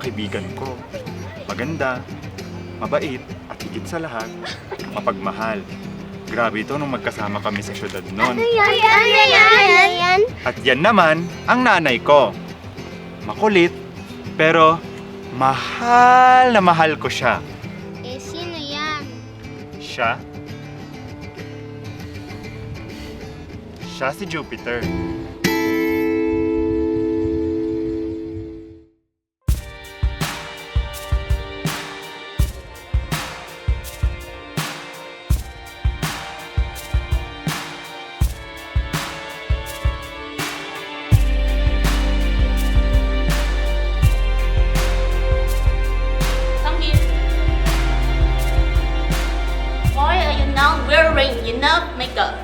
kaibigan ko. Maganda, mabait, at higit sa lahat, mapagmahal. Grabe ito nung magkasama kami sa syudad noon. Yan? At yan naman ang nanay ko. Makulit, pero mahal na mahal ko siya. Eh, sino yan? Siya? Siya si Jupiter. Come here. Why are you not wearing enough makeup?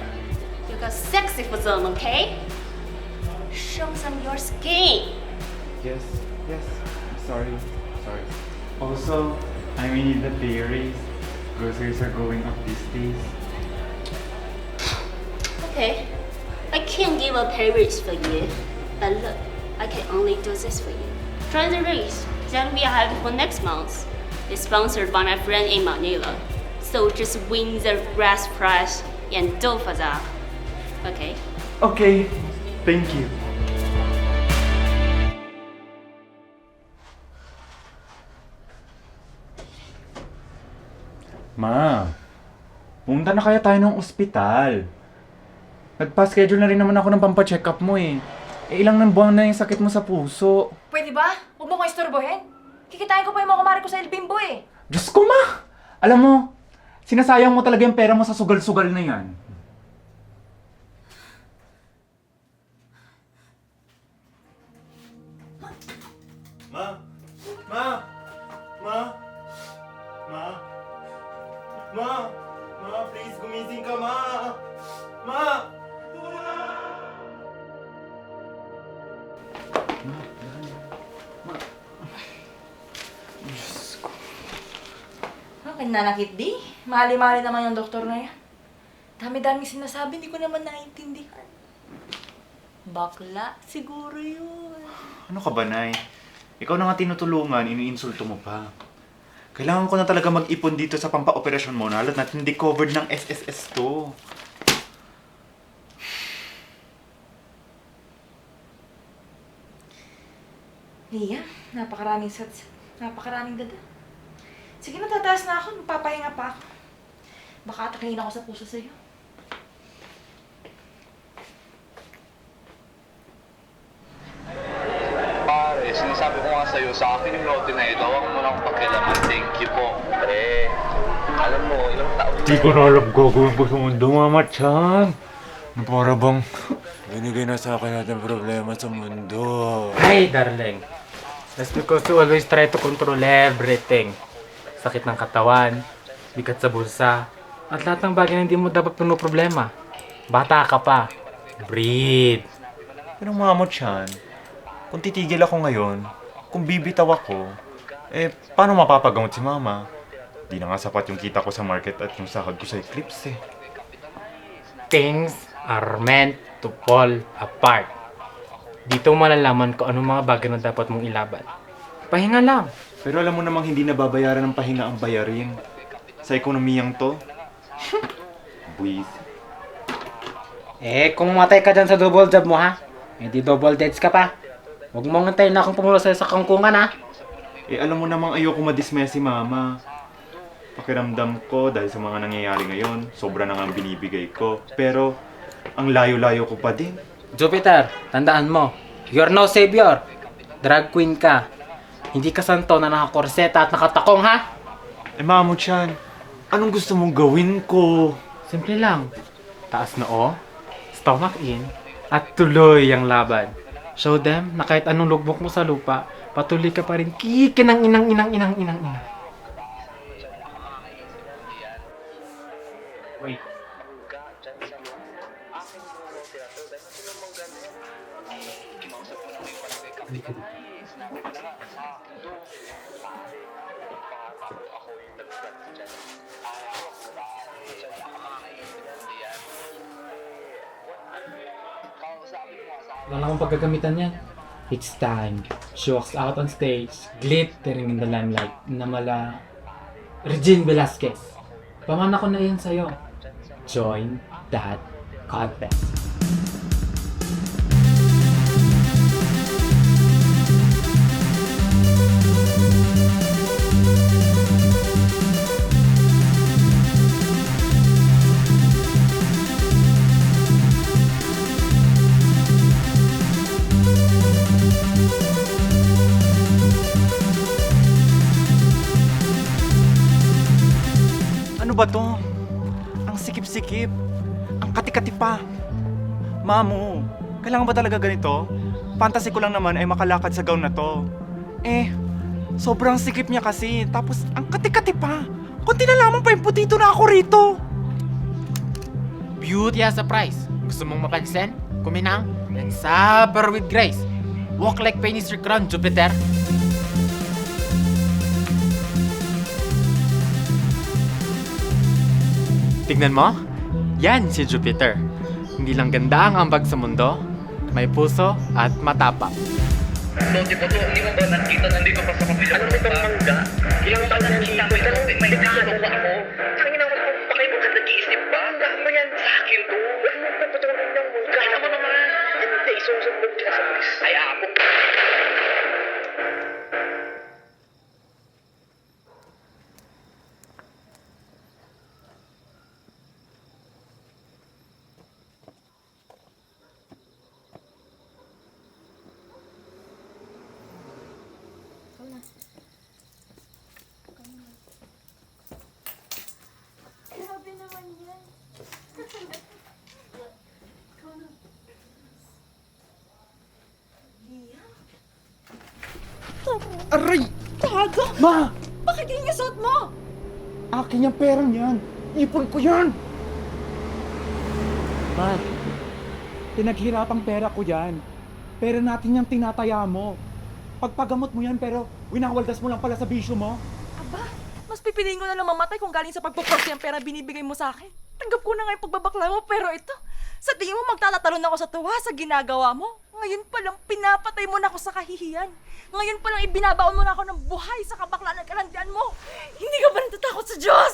You got sexy for them, okay? Show some your skin. Yes. Sorry. Also, I need the pay raise. Groceries are going up these days. Okay. I can't give a pay raise for you. But look, I can only do this for you. Try the raise that we have for next month. It's sponsored by my friend in Manila. So just win the grass prize and do for that. Okay? Okay, thank you. Ma, pumunta na kaya tayo ng ospital. Nagpa-schedule na rin naman ako ng pampacheck up mo eh. Ilang nang buwan na yung sakit mo sa puso. Pwede ba? Huwag mo ko istorbohin. Kikitain ko pa yung mga kumari ko sa El Bimbo eh. Diyos ko, ma! Alam mo, sinasayang mo talaga yung pera mo sa sugal-sugal na yan. Ma! Ma! Ma! Ma! Ma! Ma, please, gumising ka, ma! Ma! Diyos ko. Ano nanakit di? Mali-mali naman yung doktor na yan. Dami-dami sinasabi, hindi ko naman naiintindihan. Bakla, siguro yun. Ano ka ba, Nay? Ikaw na nga tinutulungan, iniinsulto mo pa. Kailangan ko na talaga mag-ipon dito sa pampa-operasyon mo, lalo na't hindi covered ng SSS to. Nia, napakaraming sats. Napakaraming dada. Sige na, tataas na ako. Magpapahinga pa ako. Baka atakihin ako sa puso sa'yo. Pare, sinasabi ko nga sa'yo, sa akin yung lote na ito, huwag mo nang pakialaman. Thank you po. Pre, alam mo, ilang taon Di ko na alam gagawin ko sa mundo, Mama Chan. Para bang binigay na sa akin natin problema sa mundo. Hey, darling. That's because you always try to control everything. Sakit ng katawan, bigat sa bulsa, at lahat ng bagay na hindi mo dapat problema. Bata ka pa. Breathe. Pero Mamo Chan, kung titigil ako ngayon, kung bibitaw ako, paano mapapagamot si Mama? Di na nga sapat yung kita ko sa market at yung sahod ko sa Eclipse eh. Things are meant to fall apart. Dito mo malalaman kung anong mga bagay na dapat mong ilaban. Pahinga lang. Pero alam mo namang hindi nababayaran ng pahinga ang bayarin. Sa ekonomiyang to, buwis. Kung matay ka dyan sa double job mo ha, hindi double dates ka pa. Huwag mong antayin na akong pumulo sa'yo sa kangkungan ha. Alam mo namang ayoko madismaya si Mama. Pakiramdam ko dahil sa mga nangyayari ngayon, sobra na nga ang binibigay ko. Pero, ang layo-layo ko pa din. Jupiter, tandaan mo, you're no savior. Drag queen ka. Hindi ka santo na nakakorseta at nakatakong ha. Mamo Chan, anong gusto mong gawin ko? Simple lang. Taas noo, stomach in, at tuloy ang laban. Show them na kahit anong lugbok mo sa lupa, patuloy ka pa rin kikinang inang. Wait. Wala akong paggagamitan yan. It's time. She walks out on stage, glittering in the limelight, na mala Regine Velasquez. Pamana ko na yan sa'yo. Join that contest. Ano ba to? Ang sikip-sikip. Ang kati-kati pa. Mamu, kailangan ba talaga ganito? Fantasy ko lang naman ay makalakad sa gown na to. Sobrang sikip niya kasi. Tapos ang kati-kati pa. Kunti na lamang pa yung putito na ako rito. Beauty as a prize. Gusto mong mapansin? Kuminang and sabar with grace. Walk like pennies your crown, Jupiter. Tignan mo, yan si Jupiter. Hindi lang ganda ang ambag sa mundo, may puso at matapang. Lodi po to, hindi mo ba nakita nandito pa sa kapila? Alam mo itong mangga? Ilang taon na nakita ko ito, may nakakalawa ako. Tangin na wala akong pakay mo ka nag-iisip ba? Mangga mo yan sa akin to. Huwag mo pagpatuloy ng mangga. Kaya mo naman. Hindi, susumbog ka sa polis. Ay, ako. Aray! Tago! Ma! Bakit yun yung suot mo? Akin yung perang yan. Ipon ko yan. Ma, pinaghirapang pera ko yan. Pera natin yung tinataya mo. Pagpagamot mo yan pero winawaldas mo lang pala sa bisyo mo. Aba, mas pipiliin ko na lang mamatay kung galing sa pagpuporsi ang pera binibigay mo sa akin. Tanggap ko na nga yung pagbabakla mo, pero ito, sa tingin mo magtatatalon ako sa tuwa sa ginagawa mo? Ngayon palang pinapatay mo na ako sa kahihiyan. Ngayon palang ibinabaon mo na ako ng buhay sa kabaklaan at kalandian mo. Hindi ka ba natatakot sa Diyos?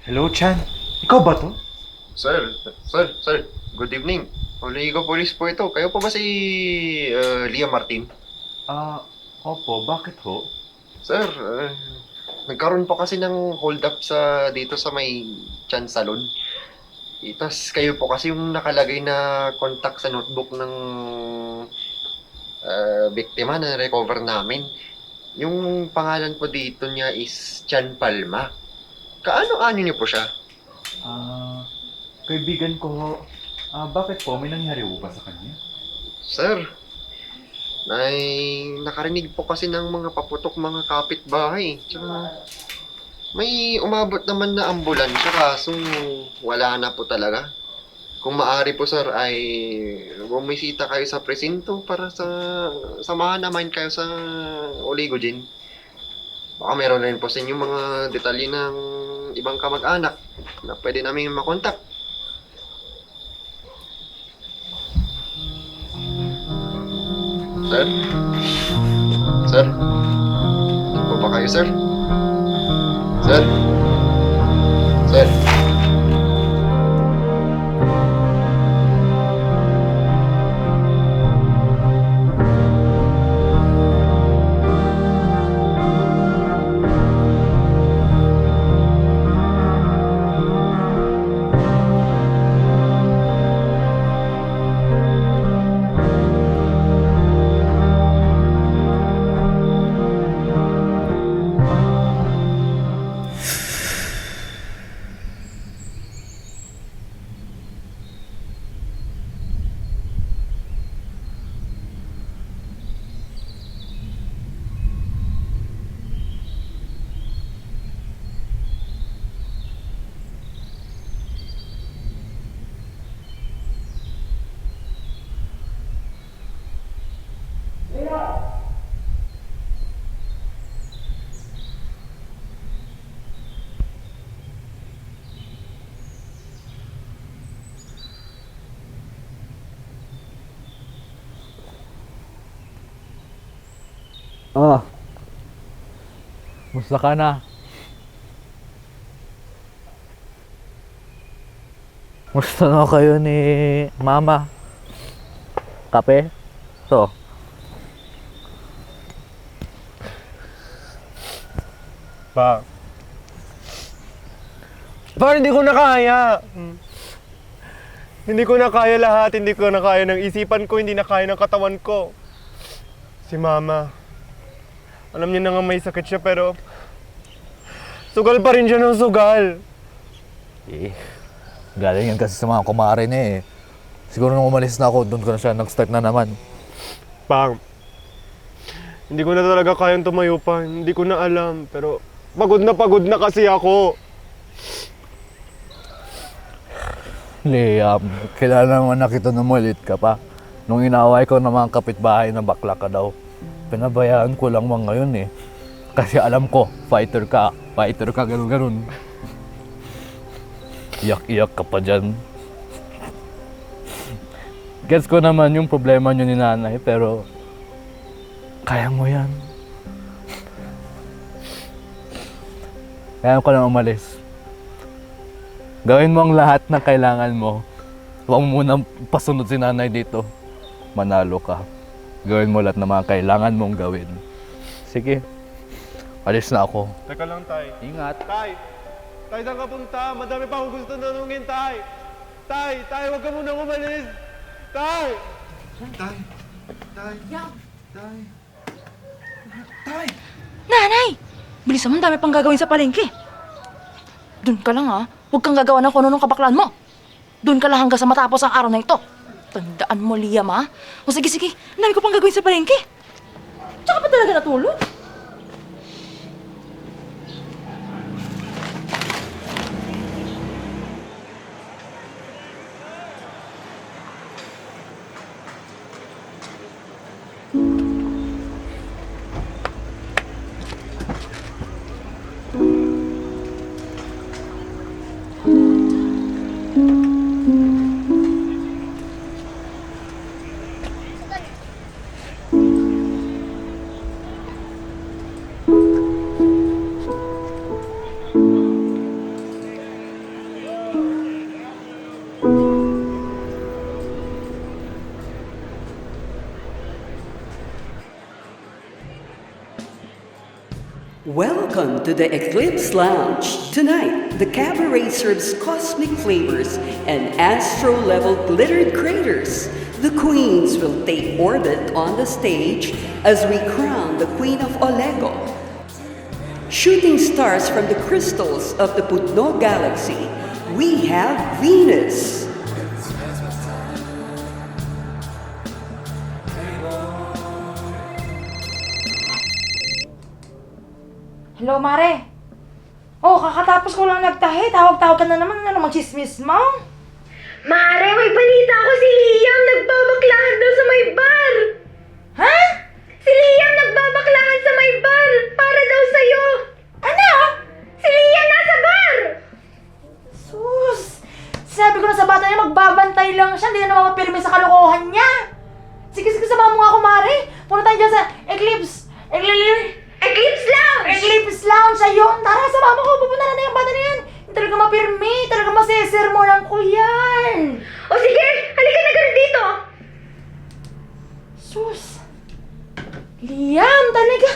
Hello, Chan. Ikaw ba to? Sir, good evening. Oligo Police po ito. Kayo po ba si Liam Martin? Opo. Bakit ho? Sir, nagkaroon po kasi ng hold up sa dito sa may Chan Salon. Tapos kayo po kasi yung nakalagay na contact sa notebook ng biktima na recover namin. Yung pangalan po dito niya is Chan Palma. Kaano-ano niyo po siya? Kaibigan ko ho. Bakit po? May nangyari po ba sa kanya? Sir, nakarinig po kasi ng mga paputok mga kapitbahay. Tsaka may umabot naman na ambulansya kaso wala na po talaga. Kung maaari po sir ay bumisita kayo sa presinto para samahan naman kayo sa Oligogen. Baka meron rin po sa inyo mga detalye ng ibang kamag-anak na pwede namin makontak. Sir? Sir? Ano po ba kayo, sir? Sir? Sir? Ah. Musta ka na? Musta na kayo ni Mama? Kape? To. Pa. Parang hindi ko na kaya. Hindi ko na kaya lahat, hindi ko na kaya ng isipan ko, hindi na kaya ng katawan ko. Si Mama. Alam niya na nga may sakit siya pero sugal pa rin siya ng sugal. Galing yan kasi sa mga kumare niya eh. Siguro nung umalis na ako, doon ko na siya nag-start na naman. Pang, hindi ko na talaga kayang tumayo pa. Hindi ko na alam. Pero pagod na kasi ako. Liam, kilala naman na kita na malit ka pa. Nung inaaway ko ng mga kapitbahay na bakla ka daw, pinabayaan ko lang mga ngayon eh. Kasi alam ko, fighter ka, ganun-ganun. Iyak-iyak ka pa dyan. Gets ko naman yung problema nyo ni nanay, pero kaya mo yan. Kaya ko lang umalis. Gawin mo ang lahat ng kailangan mo. Huwag mo munang pasunod si nanay dito. Manalo ka. Gawin mo lahat ng mga kailangan mong gawin. Sige. Alis na ako. Teka lang, Tay. Ingat. Tay! Tay, saan ka punta? Madami pa akong gusto tanungin, Tay! Tay, huwag ka munang umalis! Tay! Nanay! Bilisan mo, dami pang gagawin sa palengke. Doon ka lang ha. Huwag kang gagawa ng kung anong kabaklaan mo. Doon ka lang hanggang sa matapos ang araw na ito. Tandaan mo, Liam ha. O sige, ang dami ko pang gagawin sa palengke. Tsaka pa talaga natulog. Welcome to the Eclipse Lounge. Tonight, the cabaret serves cosmic flavors and astro-level glittered craters. The queens will take orbit on the stage as we crown the Queen of Olego. Shooting stars from the crystals of the Pudno Galaxy, we have Venus. Hello, Mare. Oh, kakatapos ko lang nagtahi. Tawag-tawag ka na naman. Ano, magchismis mo? Mare, may balita ako si Liam. Nagbabaklahan daw sa may bar. Ha? Si Liam nagbabaklahan sa may bar. Para daw sa'yo. Ano? Si Liam nasa bar. Sus! Sabi ko na sa bata niya, magbabantay lang siya. Hindi na naman mapirme sa kalokohan niya. Sige, samahan mo nga ako, Mare. Punta tayo dyan sa Eclipse Lounge. Ayun. Tara, samahan mo ko. Pupunta na yung bata na yan. Hindi talaga mapirme. Talaga masesermonan ko yan. O sige, halika na ganun dito. Sus! Liam, talaga.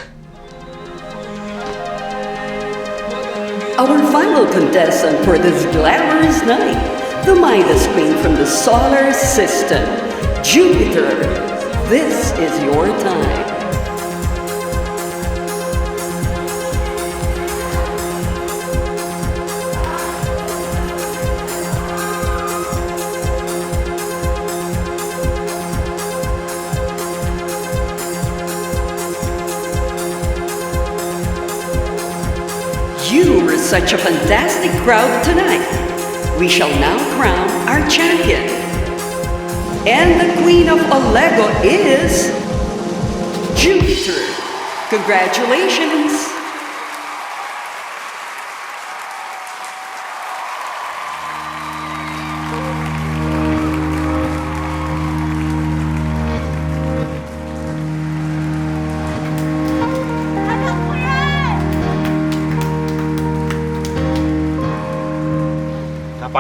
Our final contestant for this glamorous night, the Midas Queen from the solar system, Jupiter. This is your time. You were such a fantastic crowd tonight. We shall now crown our champion. And the Queen of Olego is Jupiter. Congratulations!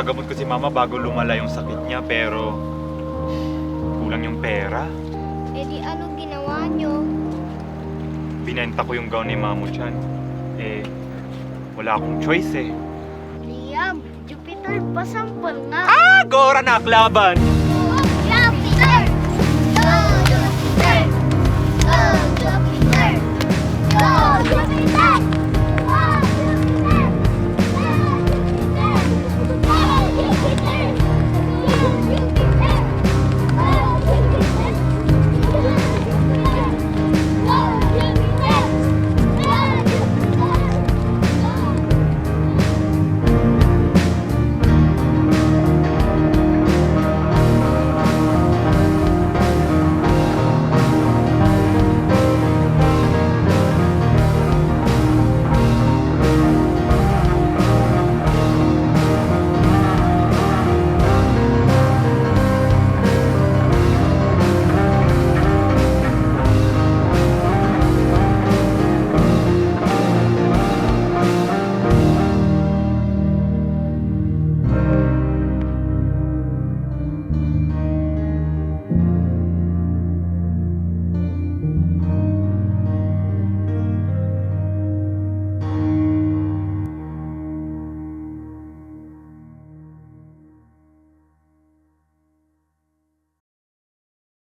mapagamot ko si mama bago lumala yung sakit niya, pero kulang yung pera. Eh di ano ginawa nyo? Binenta ko yung gown ni Mamo Chan. Eh, wala akong choice eh. Liam, Jupiter, pasampal nga. Gora na, laban!